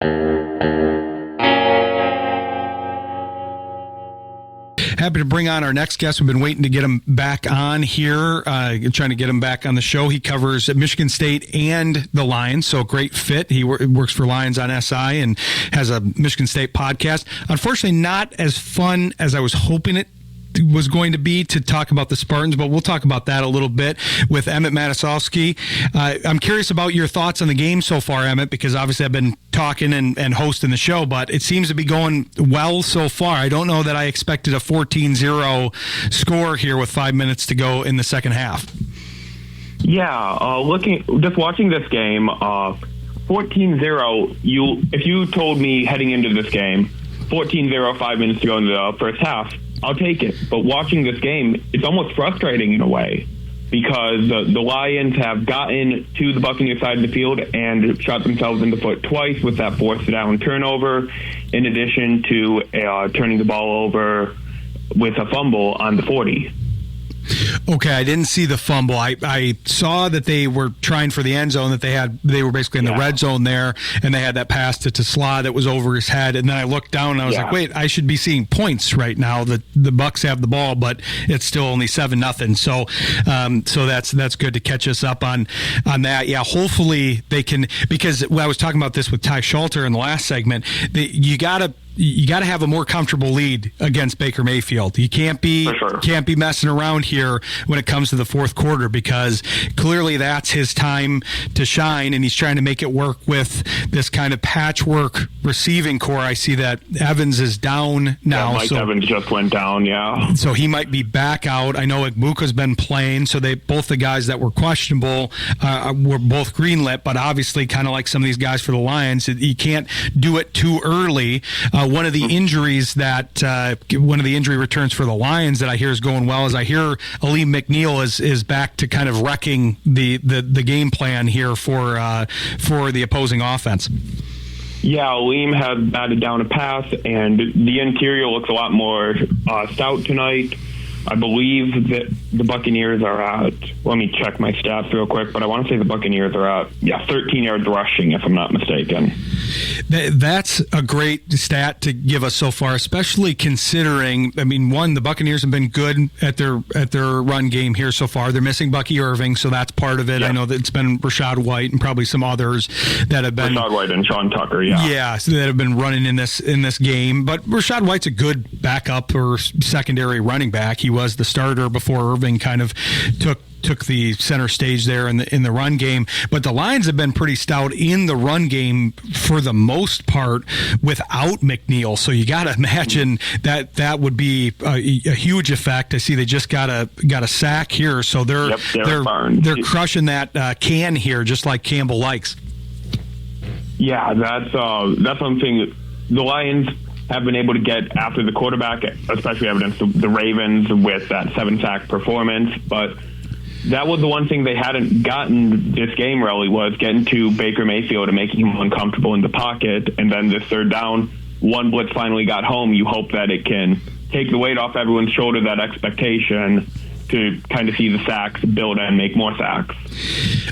Happy to bring on our next guest. We've been waiting to get him back on here, trying to get him back on the show. He covers Michigan State and the Lions, so a great fit. He works for Lions on SI and has a Michigan State podcast. Unfortunately, not as fun as I was hoping it was going to be to talk about the Spartans, but we'll talk about that a little bit with Emmett Matavosky. I'm curious about your thoughts on the game so far, Emmett, because obviously I've been talking and hosting the show, but it seems to be going well so far. I don't know that I expected a 14-0 score here with 5 minutes to go in the second half. Yeah, just watching this game, 14-0, if you told me heading into this game, 14-0, 5 minutes to go in the first half, I'll take it. But watching this game, it's almost frustrating in a way because the Lions have gotten to the Buccaneers side of the field and shot themselves in the foot twice with that fourth down turnover, in addition to turning the ball over with a fumble on the 40. Okay, I didn't see the fumble. I saw that they were trying for the end zone, that they were basically in the red zone there, and they had that pass to Tesla that was over his head. And then I looked down and I was like, wait, I should be seeing points right now. The Bucs have the ball, but it's still only 7-0. So that's good to catch us up on that. Yeah, hopefully they can, because I was talking about this with Ty Schalter in the last segment. You got to have a more comfortable lead against Baker Mayfield. You can't be messing around here when it comes to the fourth quarter, because clearly that's his time to shine, and he's trying to make it work with this kind of patchwork receiving core. I see that Evans is down now. Yeah, Mike Evans just went down, so he might be back out. I know Igbuka's been playing, so both the guys that were questionable were both greenlit, but obviously kind of like some of these guys for the Lions, you can't do it too early. One of the injuries one of the injury returns for the Lions that I hear is going well is I hear Aleem McNeil is back to kind of wrecking the game plan here for the opposing offense. Yeah, Aleem had batted down a pass, and the interior looks a lot more stout tonight. I believe that the Buccaneers are at, let me check my stats real quick, but I want to say the Buccaneers are at, 13 yards rushing, if I'm not mistaken. That's a great stat to give us so far, especially considering, the Buccaneers have been good at their run game here so far. They're missing Bucky Irving, so that's part of it. Yeah. I know that it's been Rashad White and probably some others that have been... Rashad White and Sean Tucker, so that have been running in this game. But Rashad White's a good backup or secondary running back. He was the starter before Irving kind of took the center stage there in the run game. But the Lions have been pretty stout in the run game for the most part without McNeil. So you got to imagine that would be a huge effect. I see they just got a sack here, so they're crushing that can here, just like Campbell likes. Yeah, that's something the Lions have been able to get after the quarterback, especially against the Ravens with that 7-sack performance. But that was the one thing they hadn't gotten this game really, was getting to Baker Mayfield and making him uncomfortable in the pocket. And then this third down, one blitz finally got home. You hope that it can take the weight off everyone's shoulder, that expectation to kind of see the sacks build and make more sacks.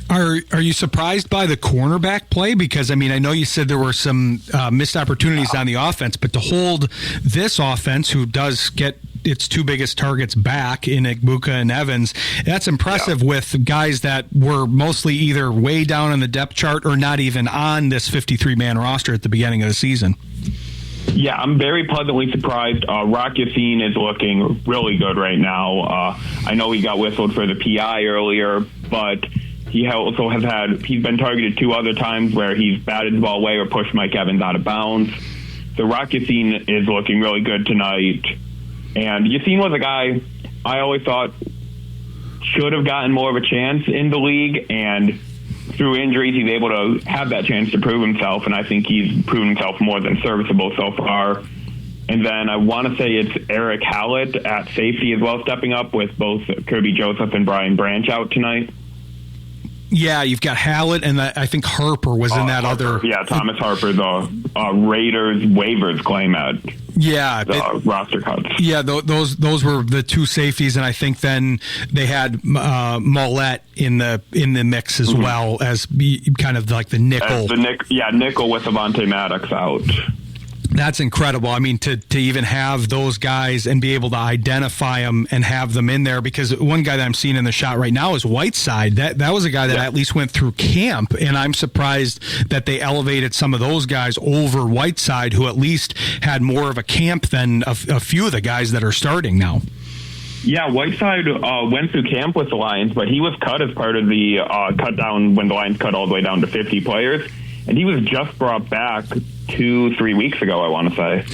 Are you surprised by the cornerback play? Because, I know you said there were some missed opportunities on the offense, but to hold this offense, who does get its two biggest targets back in Igbuka and Evans, that's impressive with guys that were mostly either way down on the depth chart or not even on this 53-man roster at the beginning of the season. Yeah, I'm very pleasantly surprised. Rock Yassin is looking really good right now. I know he got whistled for the PI earlier, but he also he's been targeted 2 other times where he's batted the ball away or pushed Mike Evans out of bounds. So Rock Yassin is looking really good tonight. And Yassin was a guy I always thought should have gotten more of a chance in the league, and through injuries, he's able to have that chance to prove himself, and I think he's proven himself more than serviceable so far. And then I want to say it's Eric Hallett at safety as well, stepping up with both Kirby Joseph and Brian Branch out tonight. Yeah, you've got Hallett, and I think Harper was in that Harper, other. Yeah, Thomas Harper, the Raiders waivers claim at the roster cuts. Yeah, those were the two safeties, and I think then they had Mollett in the mix as well as kind of like the nickel. Nickel with Avonte Maddox out. That's incredible. I mean, to even have those guys and be able to identify them and have them in there, because one guy that I'm seeing in the shot right now is Whiteside. That was a guy that at least went through camp, and I'm surprised that they elevated some of those guys over Whiteside, who at least had more of a camp than a few of the guys that are starting now. Yeah, Whiteside went through camp with the Lions, but he was cut as part of the cut down when the Lions cut all the way down to 50 players. And he was just brought back 2-3 weeks ago, I want to say.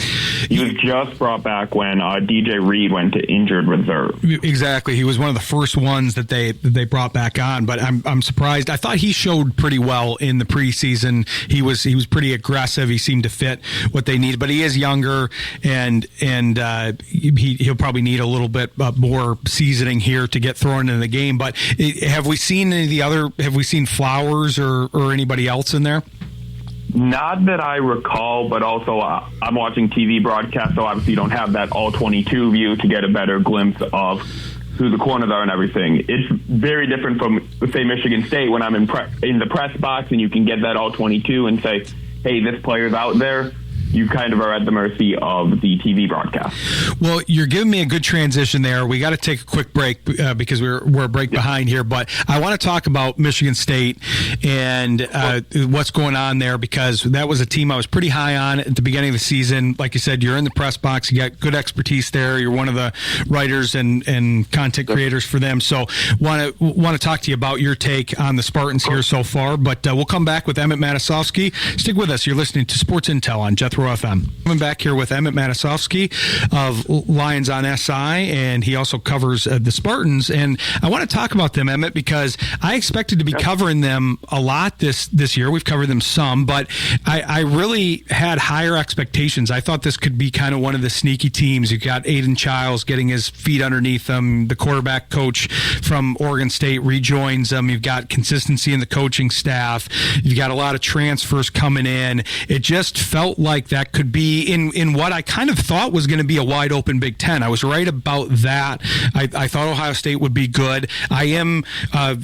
He was just brought back when DJ Reed went to injured reserve. Exactly. He was one of the first ones that they brought back on, but I'm surprised. I thought he showed pretty well in the preseason. He was pretty aggressive. He seemed to fit what they needed, but he is younger, and he'll probably need a little bit more seasoning here to get thrown into the game. But have we seen have we seen Flowers or anybody else in there? Not that I recall, but also I'm watching TV broadcast, so obviously you don't have that all-22 view to get a better glimpse of who the corners are and everything. It's very different from, say, Michigan State when I'm in the press box and you can get that all-22 and say, hey, this player's out there. You kind of are at the mercy of the TV broadcast. Well, you're giving me a good transition there. We got to take a quick break because we're a break behind here, but I want to talk about Michigan State and what's going on there, because that was a team I was pretty high on at the beginning of the season. Like you said, you're in the press box. You got good expertise there. You're one of the writers and content creators for them. So want to talk to you about your take on the Spartans here so far, but we'll come back with Emmett Matavosky. Stick with us. You're listening to Sports Intel on Jethro FM. Coming back here with Emmett Matavosky of Lions on SI, and he also covers the Spartans. And I want to talk about them, Emmett, because I expected to be covering them a lot this year. We've covered them some, but I really had higher expectations. I thought this could be kind of one of the sneaky teams. You've got Aiden Childs getting his feet underneath them. The quarterback coach from Oregon State rejoins them. You've got consistency in the coaching staff. You've got a lot of transfers coming in. It just felt like that could be in what I kind of thought was going to be a wide open Big Ten. I was right about that. I thought Ohio State would be good. I am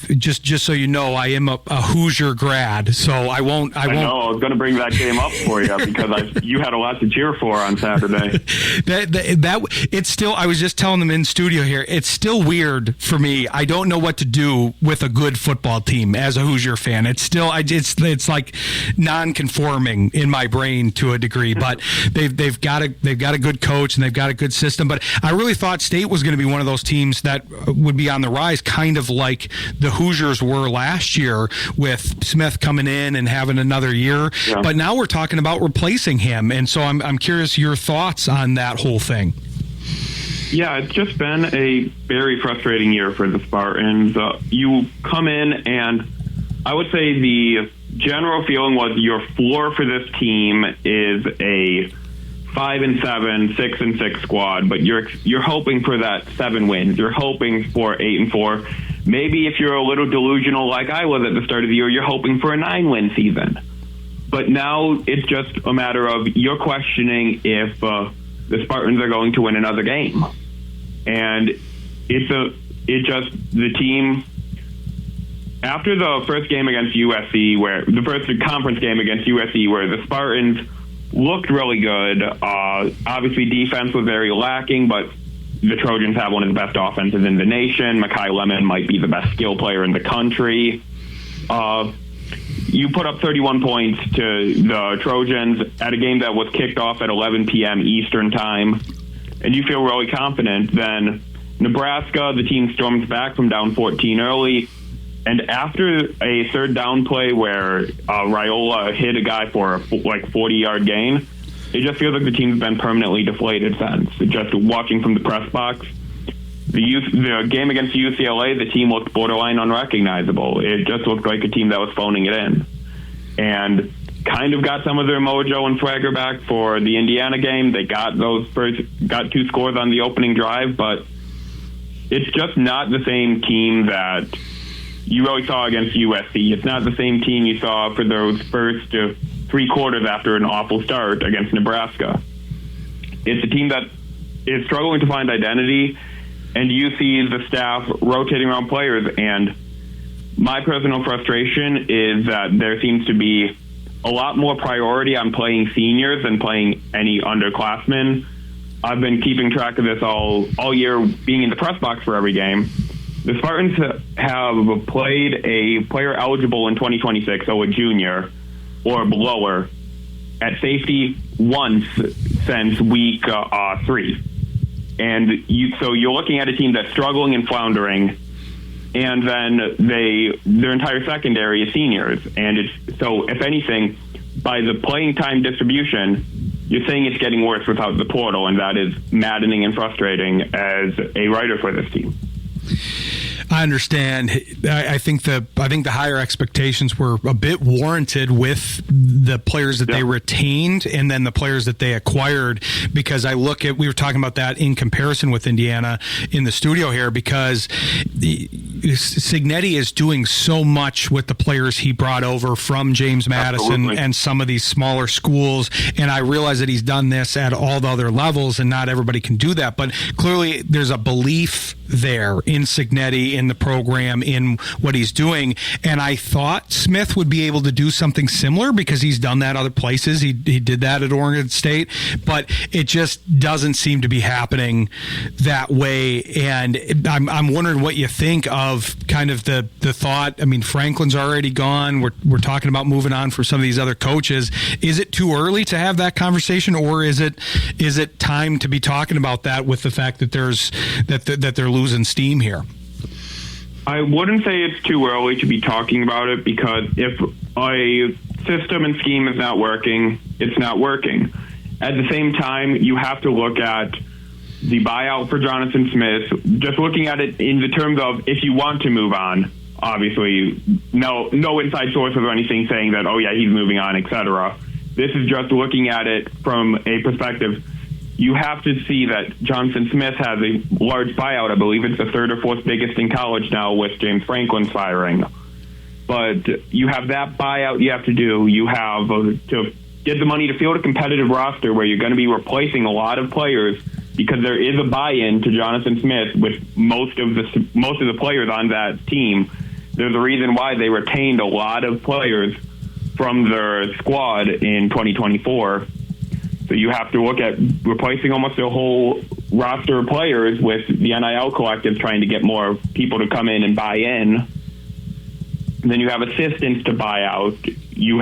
just so you know, I am a Hoosier grad, so I won't. I know. I was going to bring that game up for you because you had a lot to cheer for on Saturday. It's still. I was just telling them in studio here. It's still weird for me. I don't know what to do with a good football team as a Hoosier fan. It's still. It's like non-conforming in my brain to a degree. But they've got a good coach and they've got a good system. But I really thought State was going to be one of those teams that would be on the rise, kind of like the Hoosiers were last year with Smith coming in and having another year. Yeah. But now we're talking about replacing him, and so I'm curious your thoughts on that whole thing. Yeah, it's just been a very frustrating year for the Spartans. You come in, and I would say the general feeling was your floor for this team is a 5-7, 6-6 squad, but you're hoping for that 7 wins. You're hoping for 8-4. Maybe if you're a little delusional like I was at the start of the year, you're hoping for a 9-win season. But now it's just a matter of you're questioning if the Spartans are going to win another game, and the team. After the first game against USC, where the first conference game against USC, where the Spartans looked really good, obviously defense was very lacking, but the Trojans have one of the best offenses in the nation. Mekhi Lemon might be the best skill player in the country. You put up 31 points to the Trojans at a game that was kicked off at 11 p.m. Eastern time, and you feel really confident. Then Nebraska, the team storms back from down 14 early. And after a third down play where Raiola hit a guy for a 40-yard gain, it just feels like the team's been permanently deflated since. Just watching from the press box, the game against UCLA, the team looked borderline unrecognizable. It just looked like a team that was phoning it in. And kind of got some of their mojo and swagger back for the Indiana game. They got 2 scores on the opening drive, but it's just not the same team that you really saw against USC. It's not the same team you saw for those first 3 quarters after an awful start against Nebraska. It's a team that is struggling to find identity, and you see the staff rotating around players. And my personal frustration is that there seems to be a lot more priority on playing seniors than playing any underclassmen. I've been keeping track of this all year, being in the press box for every game. The Spartans have played a player eligible in 2026, so a junior or below, at safety once since week 3. And so you're looking at a team that's struggling and floundering, and then their entire secondary is seniors. And so if anything, by the playing time distribution, you're saying it's getting worse without the portal, and that is maddening and frustrating as a writer for this team. I understand. I think the higher expectations were a bit warranted with the players that they retained and then the players that they acquired, because we were talking about that in comparison with Indiana in the studio here, because Cignetti is doing so much with the players he brought over from James Madison and some of these smaller schools, and I realize that he's done this at all the other levels and not everybody can do that, but clearly there's a belief there in Cignetti, in the program, in what he's doing, and I thought Smith would be able to do something similar because he's done that other places. He did that at Oregon State, but it just doesn't seem to be happening that way, and I'm wondering what you think of kind of the thought. I mean, Franklin's already gone. We're talking about moving on for some of these other coaches. Is it too early to have that conversation, or is it time to be talking about that with the fact that that they're losing steam here? I wouldn't say it's too early to be talking about it, because if a system and scheme is not working, it's not working. At the same time, you have to look at the buyout for Jonathan Smith, just looking at it in the terms of if you want to move on. Obviously, no inside sources or anything saying that, oh yeah, he's moving on, etc. This is just looking at it from a perspective. You have to see that Jonathan Smith has a large buyout. I believe it's the 3rd or 4th biggest in college now with James Franklin's firing. But you have that buyout you have to do. You have to get the money to field a competitive roster where you're going to be replacing a lot of players, because there is a buy-in to Jonathan Smith with most of the players on that team. There's a reason why they retained a lot of players from their squad in 2024. So you have to look at replacing almost the whole roster of players with the NIL collective trying to get more people to come in and buy in. And then you have assistants to buy out. Then you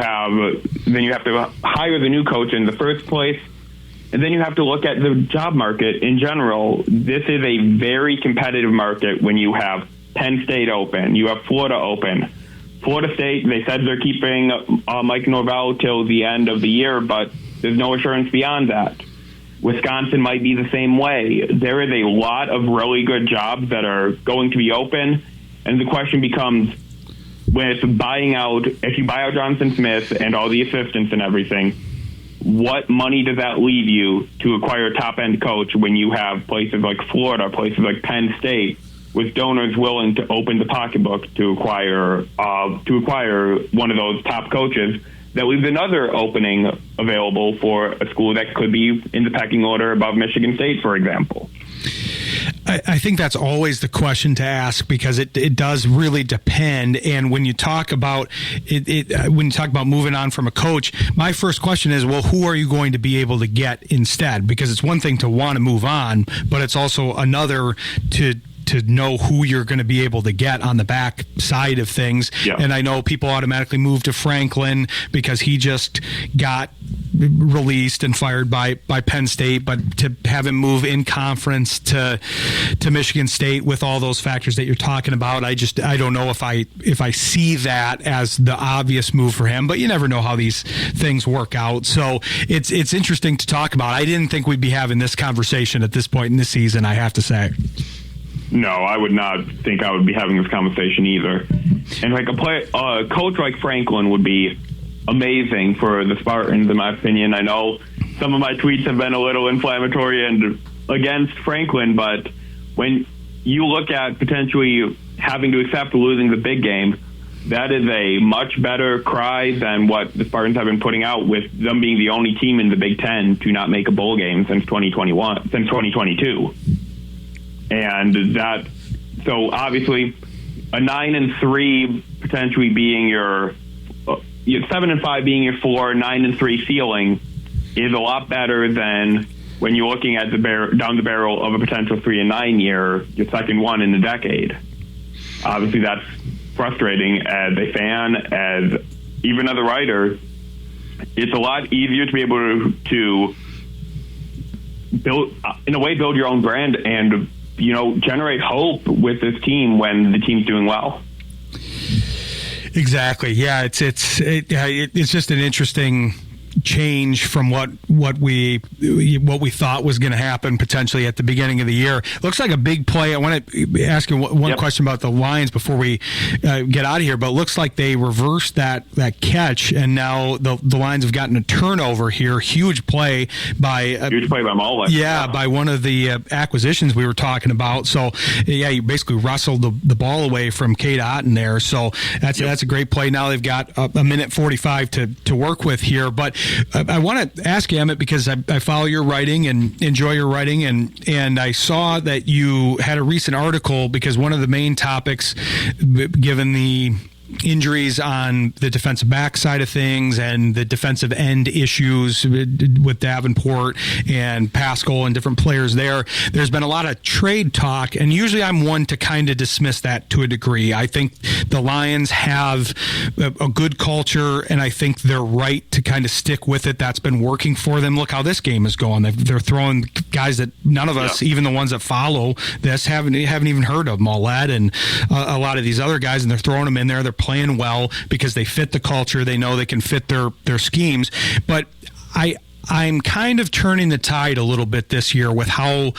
have to hire the new coach in the first place. And then you have to look at the job market in general. This is a very competitive market when you have Penn State open, you have Florida open. Florida State, they said they're keeping Mike Norvell till the end of the year, but there's no assurance beyond that. Wisconsin might be the same way. There is a lot of really good jobs that are going to be open, and the question becomes, with buying out, if you buy out Jonathan Smith and all the assistants and everything, what money does that leave you to acquire a top-end coach when you have places like Florida, places like Penn State, with donors willing to open the pocketbook to acquire one of those top coaches? That leaves another opening available for a school that could be in the pecking order above Michigan State, for example. I think that's always the question to ask, because it does really depend. And when you talk about moving on from a coach, my first question is, well, who are you going to be able to get instead? Because it's one thing to want to move on, but it's also another to know who you're going to be able to get on the back side of things. Yeah. And I know people automatically move to Franklin because he just got released and fired by Penn State, but to have him move in conference to Michigan State with all those factors that you're talking about, I don't know if I see that as the obvious move for him, but you never know how these things work out. So it's interesting to talk about. I didn't think we'd be having this conversation at this point in the season, I have to say. No, I would not think I would be having this conversation either. And like a coach like Franklin would be amazing for the Spartans, in my opinion. I know some of my tweets have been a little inflammatory and against Franklin, but when you look at potentially having to accept losing the big game, that is a much better cry than what the Spartans have been putting out, with them being the only team in the Big Ten to not make a bowl game since 2022. And so obviously a 9-3 potentially being your 7-5 being your floor, 9-3 ceiling is a lot better than when you're looking at down the barrel of a potential 3-9 year, your second one in a decade. Obviously, that's frustrating as a fan, as even as a writer. It's a lot easier to be able to build, in a way, build your own brand and, generate hope with this team when the team's doing well. Exactly. Yeah, it's just an interesting change from what we thought was going to happen potentially at the beginning of the year. Looks like a big play. I want to ask you one question about the Lions before we get out of here, but it looks like they reversed that catch, and now the Lions have gotten a turnover here. Huge play by Walsh. Yeah, by one of the acquisitions we were talking about. So yeah, you basically wrestled the ball away from Cade Otton there. So that's a great play. Now they've got a minute 45 to work with here, but I want to ask you, Emmett, because I follow your writing and enjoy your writing, and I saw that you had a recent article, because one of the main topics, given the injuries on the defensive back side of things and the defensive end issues with Davenport and Pascal and different players there's been a lot of trade talk, and usually I'm one to kind of dismiss that to a degree. I think the Lions have a good culture, and I think they're right to kind of stick with it. That's been working for them. Look how this game is going. They're throwing guys that none of us, even the ones that follow this, haven't even heard of, Mollett and a lot of these other guys, and they're throwing them in there. They're playing well because they fit the culture. They know they can fit their schemes. But I'm kind of turning the tide a little bit this year with how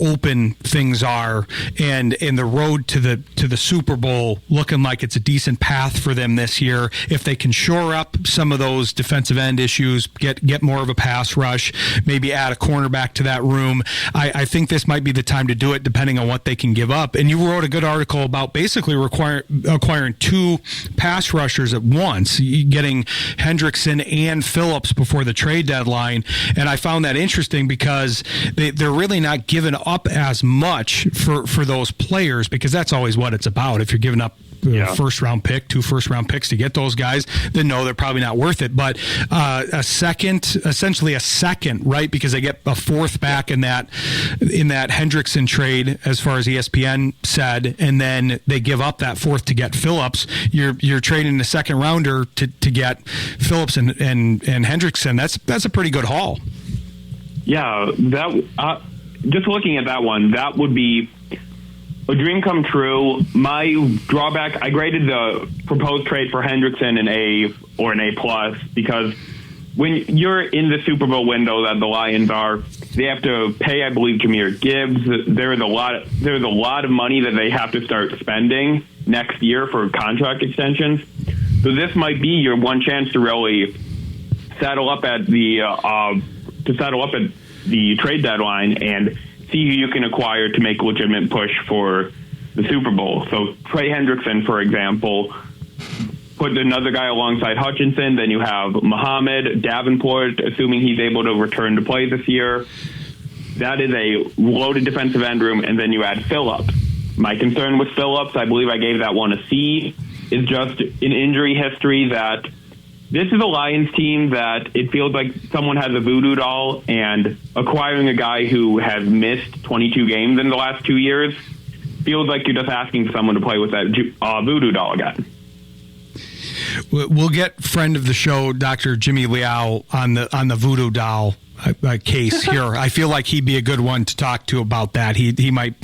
open things are, and the road to the Super Bowl looking like it's a decent path for them this year. If they can shore up some of those defensive end issues, get more of a pass rush, maybe add a cornerback to that room, I think this might be the time to do it, depending on what they can give up. And you wrote a good article about basically acquiring two pass rushers at once, getting Hendrickson and Phillips before the trade deadline, and I found that interesting because they're really not giving up as much for those players, because that's always what it's about. If you're giving up first-round pick, 2 first-round picks to get those guys, then no, they're probably not worth it. But essentially a second, right? Because they get a fourth back in that Hendrickson trade, as far as ESPN said, and then they give up that fourth to get Phillips. You're trading a second rounder to get Phillips and Hendrickson. That's a pretty good haul. Yeah, that just looking at that one, that would be a dream come true. My drawback, I graded the proposed trade for Hendrickson an A or an A+, because when you're in the Super Bowl window that the Lions are, they have to pay, I believe, Jahmyr Gibbs. There's a lot of money that they have to start spending next year for contract extensions. So this might be your one chance to really settle up at the trade deadline and see who you can acquire to make a legitimate push for the Super Bowl. So Trey Hendrickson, for example, put another guy alongside Hutchinson. Then you have Muhammad, Davenport, assuming he's able to return to play this year. That is a loaded defensive end room. And then you add Phillips. My concern with Phillips, I believe I gave that one a C, is just an injury history that this is a Lions team that it feels like someone has a voodoo doll, and acquiring a guy who has missed 22 games in the last 2 years feels like you're just asking someone to play with that voodoo doll again. We'll get friend of the show, Dr. Jimmy Liao, on the voodoo doll case here. I feel like he'd be a good one to talk to about that. He might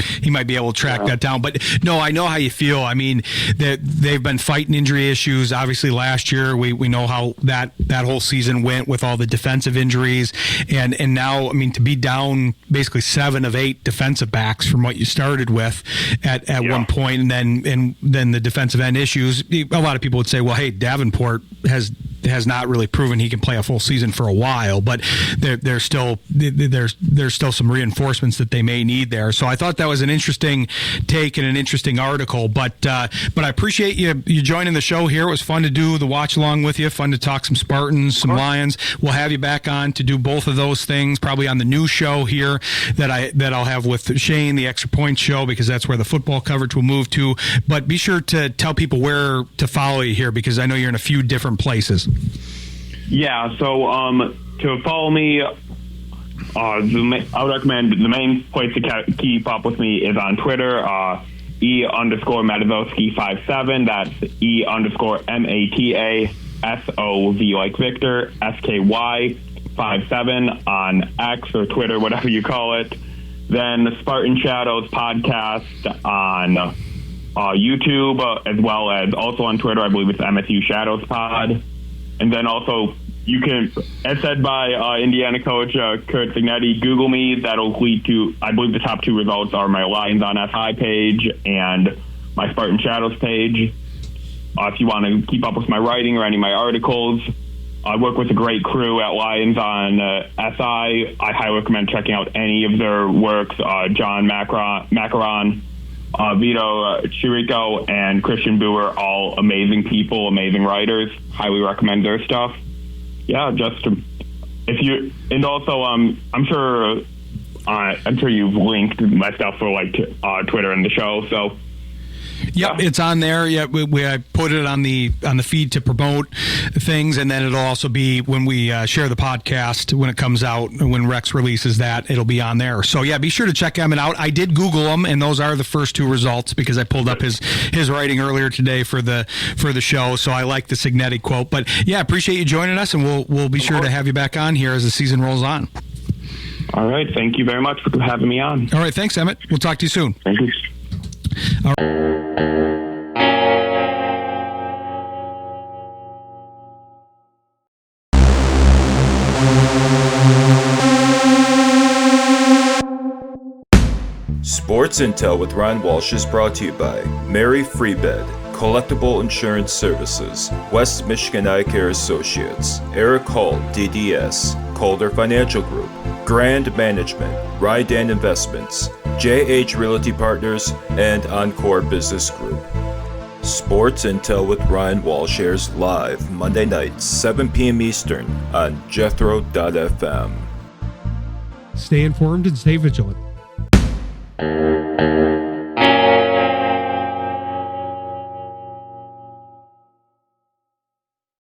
be able to track that down. But no, I know how you feel. I mean, they've been fighting injury issues. Obviously, last year we know how that whole season went with all the defensive injuries, and now, I mean, to be down basically 7 of 8 defensive backs from what you started with at one point, and then the defensive end issues. A lot of people would say, well, hey, Davenport has has not really proven he can play a full season for a while, but there's still some reinforcements that they may need there. So I thought that was an interesting take and an interesting article. But I appreciate you joining the show here. It was fun to do the watch along with you. Fun to talk some Spartans, some Lions. We'll have you back on to do both of those things, probably on the new show here that I'll have with Shane, the Extra Point show, because that's where the football coverage will move to. But be sure to tell people where to follow you here, because I know you're in a few different places. Yeah, so to follow me, I would recommend the main place to keep up with me is on Twitter, E_Matasovsky 57. That's E_MATASOV like Victor, SKY 57 on X or Twitter, whatever you call it. Then the Spartan Shadows podcast on YouTube, as well as also on Twitter. I believe it's MSU Shadows Pod. And then also, you can, as said by Indiana coach Kurt Signetti, Google me. That'll lead to, I believe the top 2 results are my Lions on SI page and my Spartan Shadows page. If you want to keep up with my writing or any of my articles, I work with a great crew at Lions on SI. I highly recommend checking out any of their works. John Macaron, Vito Chirico, and Christian Boer, all amazing people, amazing writers. Highly recommend their stuff. Yeah, and also I'm sure you've linked my stuff for like Twitter and the show. So. Yep, it's on there. Yeah, I put it on the feed to promote things, and then it'll also be when we share the podcast when it comes out. When Rex releases that, it'll be on there. So yeah, be sure to check Emmett out. I did Google him, and those are the first 2 results because I pulled up his writing earlier today for the show. So I like the Signetti quote. But yeah, appreciate you joining us, and we'll be sure to have you back on here as the season rolls on. All right, thank you very much for having me on. All right, thanks, Emmett. We'll talk to you soon. Thank you. All right. Sports Intel with Ryan Walsh is brought to you by Mary Freebed, Collectible Insurance Services, West Michigan Eye Care Associates, Eric Hall, DDS, Calder Financial Group, Grand Management, Rydan Investments, JH Realty Partners, and Encore Business Group. Sports Intel with Ryan Walsh airs live Monday nights, 7 p.m. Eastern on Jethro.fm. Stay informed and stay vigilant.